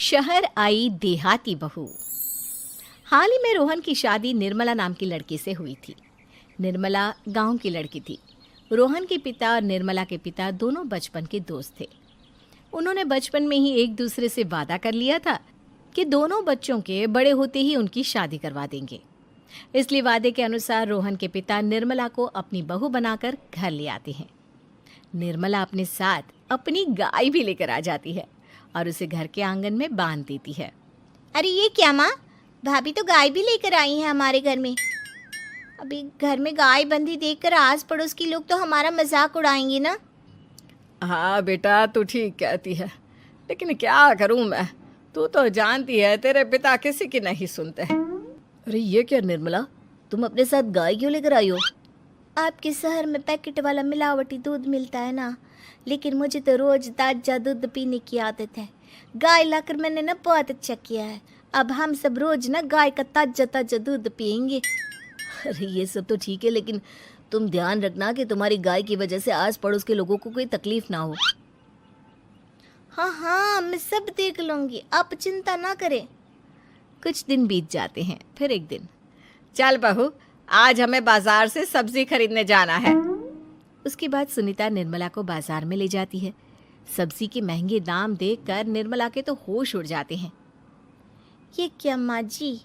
शहर आई देहाती बहू। हाल ही में रोहन की शादी निर्मला नाम की लड़की से हुई थी। निर्मला गांव की लड़की थी। रोहन के पिता और निर्मला के पिता दोनों बचपन के दोस्त थे। उन्होंने बचपन में ही एक दूसरे से वादा कर लिया था कि दोनों बच्चों के बड़े होते ही उनकी शादी करवा देंगे। इसलिए वादे के अनुसार रोहन के पिता निर्मला को अपनी बहू बनाकर घर ले आते हैं। निर्मला अपने साथ अपनी गाय भी लेकर आ जाती है और उसे घर के आंगन में बांध देती है। अरे ये क्या माँ, भाभी तो गाय भी लेकर आई हैं हमारे घर में। अभी घर में गाय बंधी देखकर आस पड़ोस के लोग तो हमारा मजाक उड़ाएंगे ना। हाँ बेटा, तू ठीक कहती है, लेकिन क्या करूँ मैं, तू तो जानती है तेरे पिता किसी की नहीं सुनते हैं। अरे ये क्या निर्मला, तुम अपने साथ गाय क्यों लेकर आई हो? आपके शहर में पैकेट वाला मिलावटी दूध मिलता है ना, लेकिन मुझे तो रोज ताजा दूध पीने की आदत है। गाय लाकर मैंने ना बहुत अच्छा किया है। अब हम सब रोज ना गाय का ताजा ताजा दूध पियेंगे। अरे ये सब तो ठीक है, लेकिन तुम ध्यान रखना कि तुम्हारी गाय की वजह से आस पड़ोस के लोगों को कोई तकलीफ ना हो। हाँ हाँ, मैं सब देख लूँगी, आप चिंता ना करें। कुछ दिन बीत जाते हैं। फिर एक दिन, चल बहू, आज हमें बाजार से सब्जी खरीदने जाना है। उसके बाद सुनीता निर्मला को बाजार में ले जाती है। सब्जी के महंगे दाम देखकर निर्मला के तो होश उड़ जाते हैं। ये क्या माँ जी,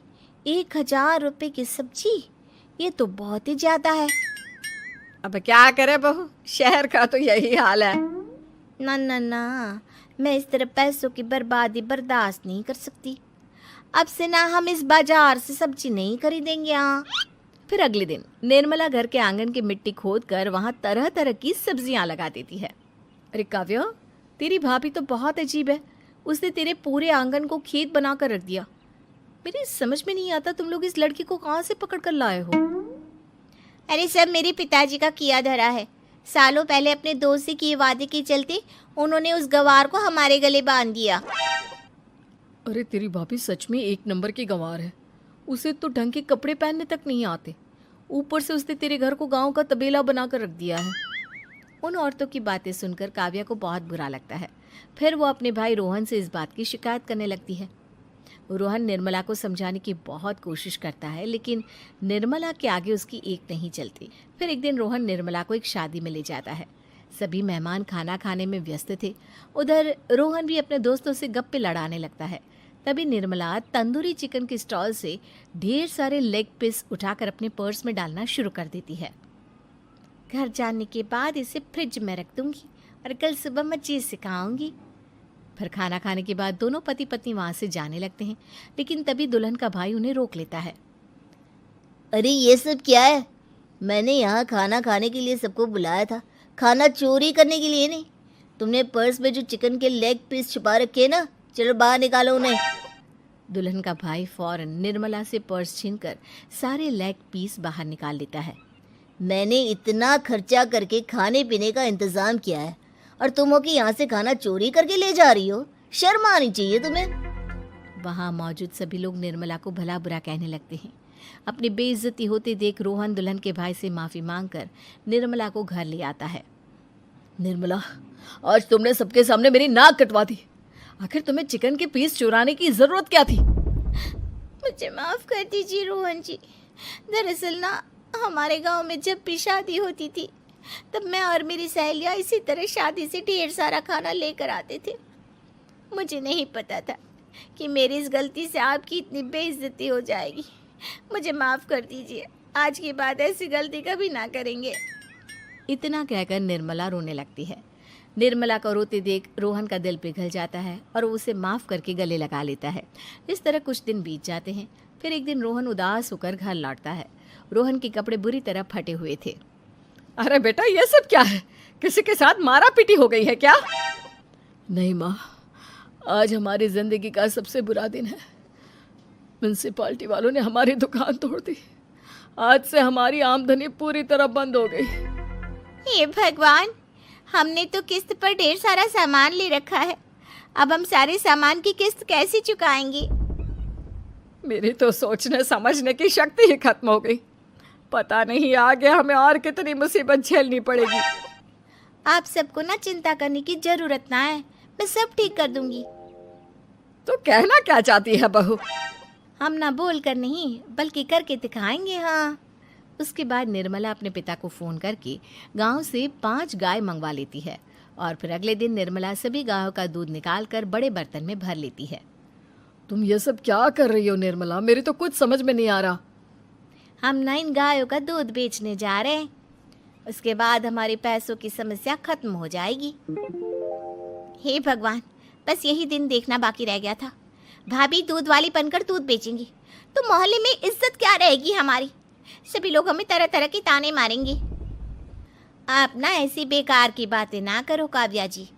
1000 रुपये की सब्जी, ये तो बहुत ही ज़्यादा है। अब क्या करे बहू, शहर का तो यही हाल है। ना ना ना, मैं इस तरह पैसों की बर्बादी बर्दाश्त नहीं कर सकती। अब से ना हम इस बाजार से सब्जी नहीं खरीदेंगे। हाँ। फिर अगले दिन निर्मला घर के आंगन की मिट्टी खोद कर वहाँ तरह तरह की सब्जियाँ लगा देती है। अरे काव्या, तेरी भाभी तो बहुत अजीब है। उसने तेरे पूरे आंगन को खेत बना कर रख दिया। मेरी समझ में नहीं आता, तुम लोग इस लड़की को कहाँ से पकड़ कर लाए हो? अरे सब मेरे पिताजी का किया धरा है। सालों पहले अपने दोस्त से किए वादे के चलते उन्होंने उस गवार को हमारे गले बांध दिया। अरे तेरी भाभी सच में एक नंबर की गंवार है। उसे तो ढंग के कपड़े पहनने तक नहीं आते, ऊपर से उसने तेरे घर को गांव का तबेला बनाकर रख दिया है। उन औरतों की बातें सुनकर काव्या को बहुत बुरा लगता है। फिर वो अपने भाई रोहन से इस बात की शिकायत करने लगती है। रोहन निर्मला को समझाने की बहुत कोशिश करता है, लेकिन निर्मला के आगे उसकी एक नहीं चलती। फिर एक दिन रोहन निर्मला को एक शादी में ले जाता है। सभी मेहमान खाना खाने में व्यस्त थे। उधर रोहन भी अपने दोस्तों से गप्पे लड़ाने लगता है। तभी निर्मला तंदूरी चिकन के स्टॉल से ढेर सारे लेग पीस उठाकर अपने पर्स में डालना शुरू कर देती है। घर जाने के बाद इसे फ्रिज में रख दूंगी और कल सुबह मजे से खाऊंगी। फिर खाना खाने के बाद दोनों पति पत्नी वहाँ से जाने लगते हैं, लेकिन तभी दुल्हन का भाई उन्हें रोक लेता है। अरे ये सब क्या है? मैंने यहाँ खाना खाने के लिए सबको बुलाया था, खाना चोरी करने के लिए नहीं। तुमने पर्स में जो चिकन के लेग पीस छुपा रखे ना, चलो बाहर निकालो उन्हें। दुल्हन का भाई फौरन निर्मला से पर्स छीनकर सारे लेग पीस बाहर निकाल लेता है। मैंने इतना खर्चा करके खाने पीने का इंतजाम किया है और तुम हो कि यहाँ से खाना चोरी करके ले जा रही हो? शर्म आनी चाहिए तुम्हें। वहाँ मौजूद सभी लोग निर्मला को भला बुरा कहने लगते हैं। अपनी बेइज्जती होते देख रोहन दुल्हन के भाई से माफ़ी मांगकर निर्मला को घर ले आता है। निर्मला, आज तुमने सबके सामने मेरी नाक कटवा दी। आखिर तुम्हें चिकन के पीस चुराने की ज़रूरत क्या थी? मुझे माफ़ कर दीजिए रोहन जी। दरअसल ना, हमारे गांव में जब भी शादी होती थी तब मैं और मेरी सहेलियाँ इसी तरह शादी से ढेर सारा खाना लेकर आते थे। मुझे नहीं पता था कि मेरी इस गलती से आपकी इतनी बेइज्जती हो जाएगी। मुझे माफ़ कर दीजिए, आज के बाद ऐसी गलती कभी ना करेंगे। इतना कहकर निर्मला रोने लगती है। निर्मला को रोते देख रोहन का दिल पिघल जाता है और वो उसे माफ़ करके गले लगा लेता है। इस तरह कुछ दिन बीत जाते हैं। फिर एक दिन रोहन उदास होकर घर लौटता है। रोहन के कपड़े बुरी तरह फटे हुए थे। अरे बेटा, ये सब क्या है? किसी के साथ मारा पीटी हो गई है क्या? नहीं माँ, आज हमारी ज़िंदगी का सबसे बुरा दिन है। म्यूनसिपालिटी वालों ने हमारी दुकान तोड़ दी। आज से हमारी आमदनी पूरी तरह बंद हो गई। हे भगवान, हमने तो किस्त पर ढेर सारा सामान ले रखा है। अब हम सारे सामान की किस्त कैसे चुकाएंगे? मेरी तो सोचने समझने की शक्ति ही खत्म हो गई। पता नहीं आगे हमें और कितनी मुसीबत झेलनी पड़ेगी। आप सबको ना चिंता करने की जरूरत ना है, मैं सब ठीक कर दूंगी। तो कहना क्या चाहती है बहू? हम ना बोल कर नहीं बल्कि करके दिखाएंगे। हाँ। उसके बाद निर्मला अपने पिता को फ़ोन करके गांव से 5 गाय मंगवा लेती है और फिर अगले दिन निर्मला सभी गायों का दूध निकाल कर बड़े बर्तन में भर लेती है। तुम ये सब क्या कर रही हो निर्मला? मेरी तो कुछ समझ में नहीं आ रहा। हम ना इन गायों का दूध बेचने जा रहे हैं। उसके बाद हमारे पैसों की समस्या खत्म हो जाएगी। हे भगवान, बस यही दिन देखना बाकी रह गया था। भाभी दूध वाली बनकर दूध बेचेंगी तो मोहल्ले में इज्जत क्या रहेगी हमारी। सभी लोग हमें तरह तरह के ताने मारेंगे। आप ना ऐसी बेकार की बातें ना करो काव्या जी।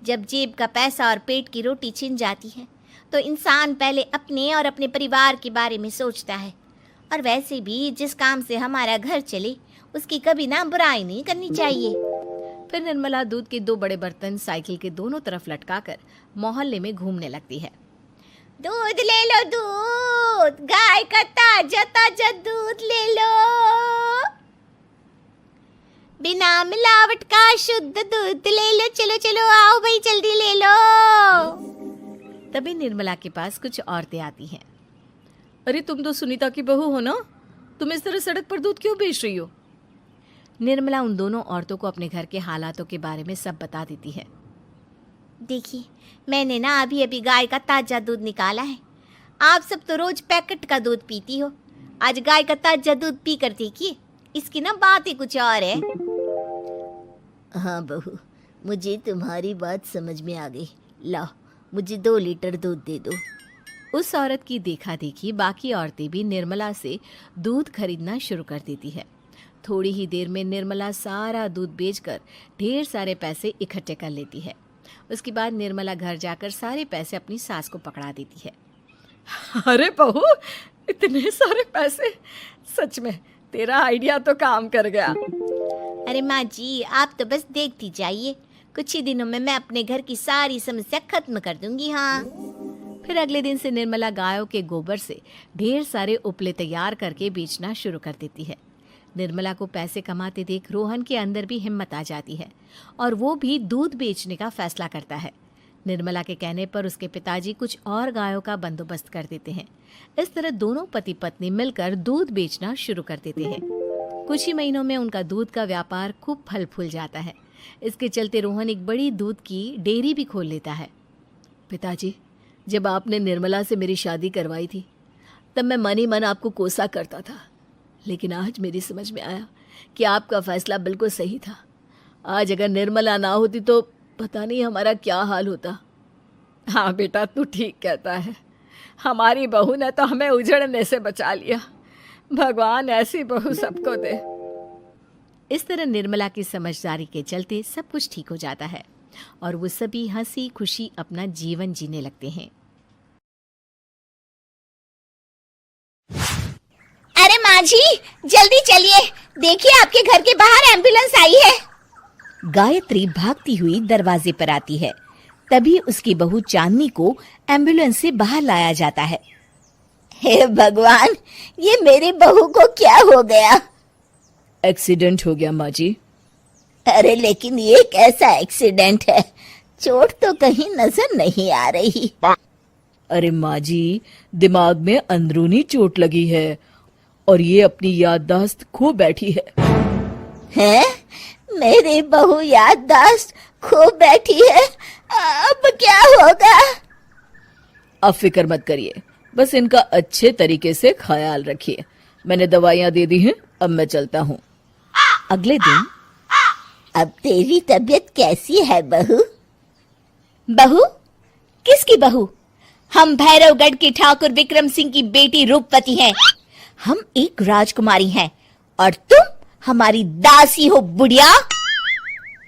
जब जेब का पैसा और पेट की रोटी छिन जाती है तो इंसान पहले अपने और अपने परिवार के बारे में सोचता है। और वैसे भी जिस काम से हमारा घर चले उसकी कभी ना बुराई नहीं करनी चाहिए। फिर निर्मला दूध के 2 बड़े बर्तन साइकिल के दोनों तरफ लटकाकर मोहल्ले में घूमने लगती है। दूध ले लो, दूध, गाय का ताजा ताजा दूध ले लो, बिना मिलावट का शुद्ध दूध ले लो। चलो चलो आओ भाई, जल्दी ले लो। तभी निर्मला के पास कुछ औरतें आती हैं। अरे तुम तो सुनीता की बहू हो ना, तुम इस तरह सड़क पर दूध क्यों बेच रही हो? निर्मला उन दोनों औरतों को अपने घर के हालातों के बारे में सब बता देती है। देखिए, मैंने ना अभी अभी गाय का ताजा दूध निकाला है। आप सब तो रोज पैकेट का दूध पीती हो, आज गाय का ताजा दूध पी कर देखिए, इसकी ना बात ही कुछ और है। हाँ बहू, मुझे तुम्हारी बात समझ में आ गई। ला, मुझे 2 लीटर दूध दे दो। उस औरत की देखा देखी बाकी औरतें भी निर्मला से दूध खरीदना शुरू कर देती है। थोड़ी ही देर में निर्मला सारा दूध बेचकर ढेर सारे पैसे इकट्ठे कर लेती है। उसके बाद निर्मला घर जाकर सारे पैसे अपनी सास को पकड़ा देती है। अरे बहू, इतने सारे पैसे! सच में तेरा आइडिया तो काम कर गया। अरे माँ जी, आप तो बस देखती जाइए, कुछ ही दिनों में मैं अपने घर की सारी समस्या खत्म कर दूंगी। हाँ। फिर अगले दिन से निर्मला गायों के गोबर से ढेर सारे उपले तैयार करके बेचना शुरू कर देती है। निर्मला को पैसे कमाते देख रोहन के अंदर भी हिम्मत आ जाती है और वो भी दूध बेचने का फैसला करता है। निर्मला के कहने पर उसके पिताजी कुछ और गायों का बंदोबस्त कर देते हैं। इस तरह दोनों पति पत्नी मिलकर दूध बेचना शुरू कर देते हैं। कुछ ही महीनों में उनका दूध का व्यापार खूब फल फूल जाता है। इसके चलते रोहन एक बड़ी दूध की डेयरी भी खोल लेता है। पिताजी, जब आपने निर्मला से मेरी शादी करवाई थी तब मैं मन ही मन आपको कोसा करता था, लेकिन आज मेरी समझ में आया कि आपका फैसला बिल्कुल सही था। आज अगर निर्मला ना होती तो पता नहीं हमारा क्या हाल होता। हाँ बेटा, तू ठीक कहता है। हमारी बहू ने तो हमें उजड़ने से बचा लिया। भगवान ऐसी बहू सबको दे। इस तरह निर्मला की समझदारी के चलते सब कुछ ठीक हो जाता है और वो सभी हंसी खुशी अपना जीवन जीने लगते हैं। अरे माँ जी, जल्दी चलिए, देखिए आपके घर के बाहर एम्बुलेंस आई है। गायत्री भागती हुई दरवाजे पर आती है। तभी उसकी बहू चांदनी को एम्बुलेंस से बाहर लाया जाता है। हे भगवान, ये मेरी बहू को क्या हो गया? एक्सीडेंट हो गया माँ जी। अरे लेकिन ये कैसा एक्सीडेंट है? चोट तो कहीं नजर नहीं आ रही। अरे माँ जी, दिमाग में अंदरूनी चोट लगी है और ये अपनी याददाश्त खो बैठी है। हैं? मेरी बहू याददाश्त खो बैठी है? अब क्या होगा? अब फिक्र मत करिए, बस इनका अच्छे तरीके से ख्याल रखिए। मैंने दवाइयाँ दे दी हैं, अब मैं चलता हूँ। अगले दिन, अब तेरी तबीयत कैसी है बहू? बहू? किसकी बहू? हम भैरवगढ़ के ठाकुर विक्रम सिंह की बेटी रूपवती हैं। हम एक राजकुमारी हैं और तुम हमारी दासी हो बुढ़िया।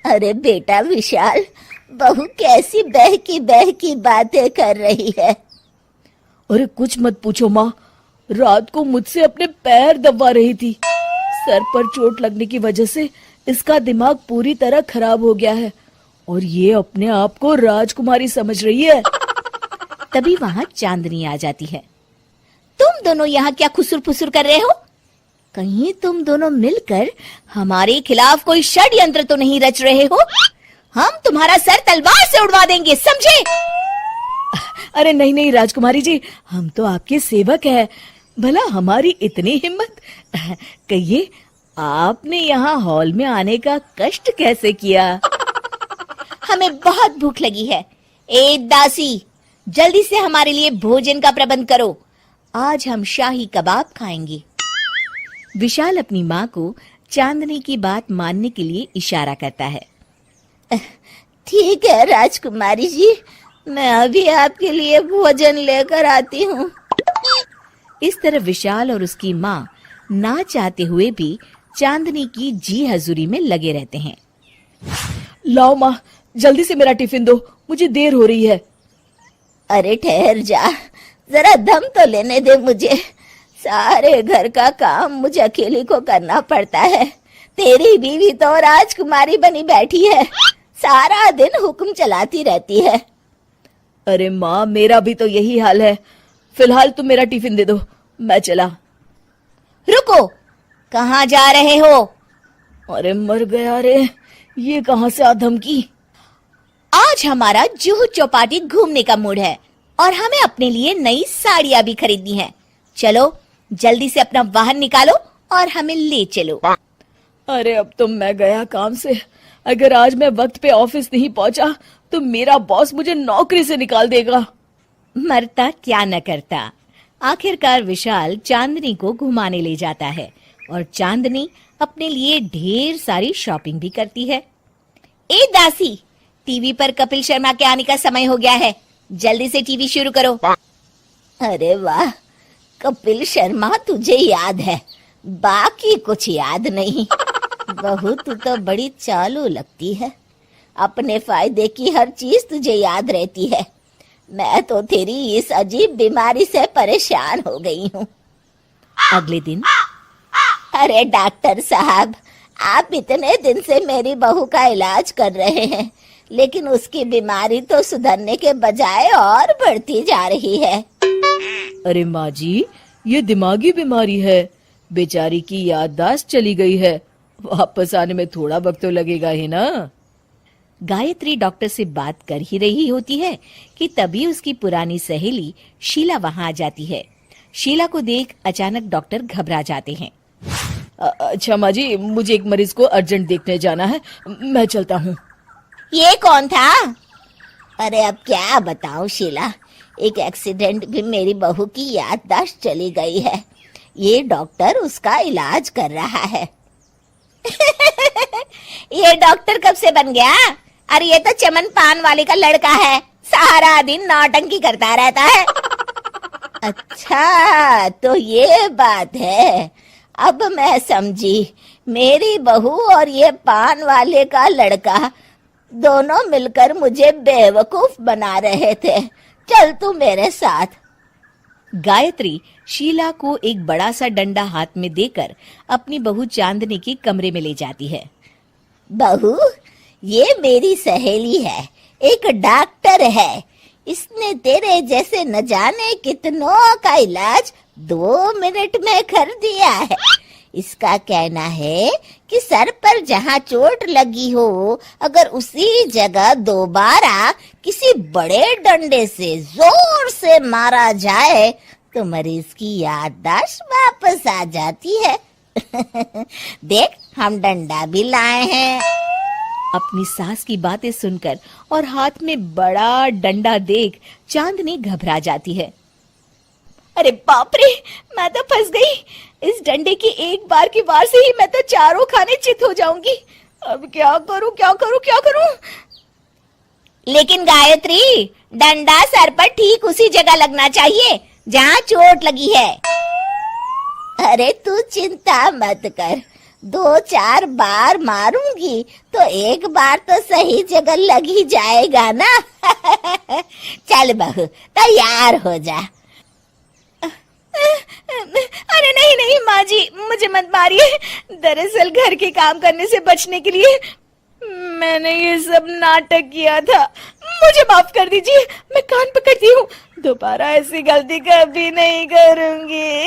अरे बेटा विशाल, बहू कैसी बहकी बातें कर रही है। अरे कुछ मत पूछो माँ, रात को मुझसे अपने पैर दबा रही थी। सर पर चोट लगने की वजह से इसका दिमाग पूरी तरह खराब हो गया है और ये अपने आप को राजकुमारी समझ रही है। तभी वहाँ चांदनी आ जाती है। तुम दोनों यहाँ क्या खुसुर फुसुर कर रहे हो? कहीं तुम दोनों मिलकर हमारे खिलाफ कोई षड्यंत्र तो नहीं रच रहे हो? हम तुम्हारा सर तलवार से उड़वा देंगे, समझे? अरे नहीं नहीं राजकुमारी जी, हम तो आपके सेवक हैं। भला हमारी इतनी हिम्मत। कहिए, आपने यहाँ हॉल में आने का कष्ट कैसे किया? हमें बहुत भूख लगी है। ए दासी, जल्दी से हमारे लिए भोजन का प्रबंध करो। आज हम शाही कबाब खाएंगे। विशाल अपनी माँ को चांदनी की बात मानने के लिए इशारा करता है। ठीक है राजकुमारी जी, मैं अभी आपके लिए भोजन लेकर आती हूँ। इस तरह विशाल और उसकी माँ ना चाहते हुए भी चांदनी की जी हजूरी में लगे रहते हैं। लाओ माँ, जल्दी से मेरा टिफिन दो, मुझे देर हो रही है। अरे ठहर जा, जरा दम तो लेने दे मुझे। सारे घर का काम मुझे अकेली को करना पड़ता है। तेरी बीवी तो राजकुमारी बनी बैठी है, सारा दिन हुक्म चलाती रहती है। अरे माँ, मेरा भी तो यही हाल है। फिलहाल तुम मेरा टिफिन दे दो, मैं चला। रुको, कहाँ जा रहे हो? अरे मर गया रे, ये कहाँ से आ धमकी? आज हमारा जुहू चौपाटी घूमने का मूड है और हमें अपने लिए नई साड़ियाँ भी खरीदनी है। चलो जल्दी से अपना वाहन निकालो और हमें ले चलो। अरे अब तो मैं गया काम से। अगर आज मैं वक्त पे ऑफिस नहीं पहुंचा तो मेरा बॉस मुझे नौकरी से निकाल देगा। मरता क्या न करता। आखिरकार विशाल चांदनी को घुमाने ले जाता है और चांदनी अपने लिए ढेर सारी शॉपिंग भी करती है। ए दासी, टीवी पर कपिल शर्मा के आने का समय हो गया है, जल्दी से टीवी शुरू करो। अरे वाह, कपिल शर्मा तुझे याद है, बाकी कुछ याद नहीं। बहू, तू तो बड़ी चालू लगती है। अपने फायदे की हर चीज तुझे याद रहती है। मैं तो तेरी इस अजीब बीमारी से परेशान हो गई हूँ। अगले दिन, अरे डॉक्टर साहब, आप इतने दिन से मेरी बहू का इलाज कर रहे हैं, लेकिन उसकी बीमारी तो सुधरने के बजाय और बढ़ती जा रही है। अरे माँ जी, ये दिमागी बीमारी है। बेचारी की याददाश्त चली गई है, वापस आने में थोड़ा वक्त तो लगेगा ही ना। गायत्री डॉक्टर से बात कर ही रही होती है कि तभी उसकी पुरानी सहेली शीला वहां आ जाती है। शीला को देख अचानक डॉक्टर घबरा जाते हैं। अच्छा माँ जी, मुझे एक मरीज को अर्जेंट देखने जाना है, मैं चलता हूँ। ये कौन था? अरे अब क्या बताऊं शीला, एक एक्सीडेंट भी मेरी बहू की याददाश्त चली गई है। ये डॉक्टर उसका इलाज कर रहा है। ये डॉक्टर कब से बन गया? अरे ये तो चमन पान वाले का लड़का है, सारा दिन नौटंकी करता रहता है। अच्छा तो ये बात है, अब मैं समझी। मेरी बहू और ये पान वाले का लड़का दोनों मिलकर मुझे बेवकूफ बना रहे थे। चल तू मेरे साथ। गायत्री शीला को एक बड़ा सा डंडा हाथ में देकर अपनी बहू चांदनी के कमरे में ले जाती है। बहू, ये मेरी सहेली है, एक डॉक्टर है। इसने तेरे जैसे न जाने कितनों का इलाज 2 मिनट में कर दिया है। इसका कहना है कि सर पर जहाँ चोट लगी हो, अगर उसी जगह दोबारा किसी बड़े डंडे से जोर से मारा जाए तो मरीज की याददाश्त वापस आ जाती है। देख, हम डंडा भी लाए हैं। अपनी सास की बातें सुनकर और हाथ में बड़ा डंडा देख चांदनी घबरा जाती है। अरे बाप रे, मैं तो फंस गई। इस डंडे की एक बार की वार से ही मैं तो चारों खाने चित हो जाऊंगी। अब क्या करूं, क्या करूं, क्या करूं? लेकिन गायत्री, डंडा सर पर ठीक उसी जगह लगना चाहिए जहाँ चोट लगी है। अरे तू चिंता मत कर, 2-4 बार मारूंगी तो एक बार तो सही जगह लग ही जाएगा ना। चल बहू, तैयार हो जा। अरे नहीं नहीं माँ जी, मुझे मत मारिए। दरअसल घर के काम करने से बचने के लिए मैंने ये सब नाटक किया था। मुझे माफ कर दीजिए, मैं कान पकड़ती हूँ, दोबारा ऐसी गलती कभी नहीं करूंगी।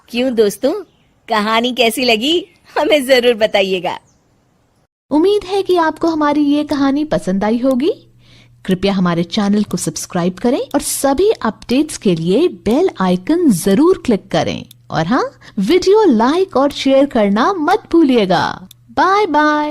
क्यों दोस्तों, कहानी कैसी लगी हमें जरूर बताइएगा। उम्मीद है कि आपको हमारी ये कहानी पसंद आई होगी। कृपया हमारे चैनल को सब्सक्राइब करें और सभी अपडेट्स के लिए बेल आइकन जरूर क्लिक करें। और हाँ, वीडियो लाइक और शेयर करना मत भूलिएगा। Bye bye.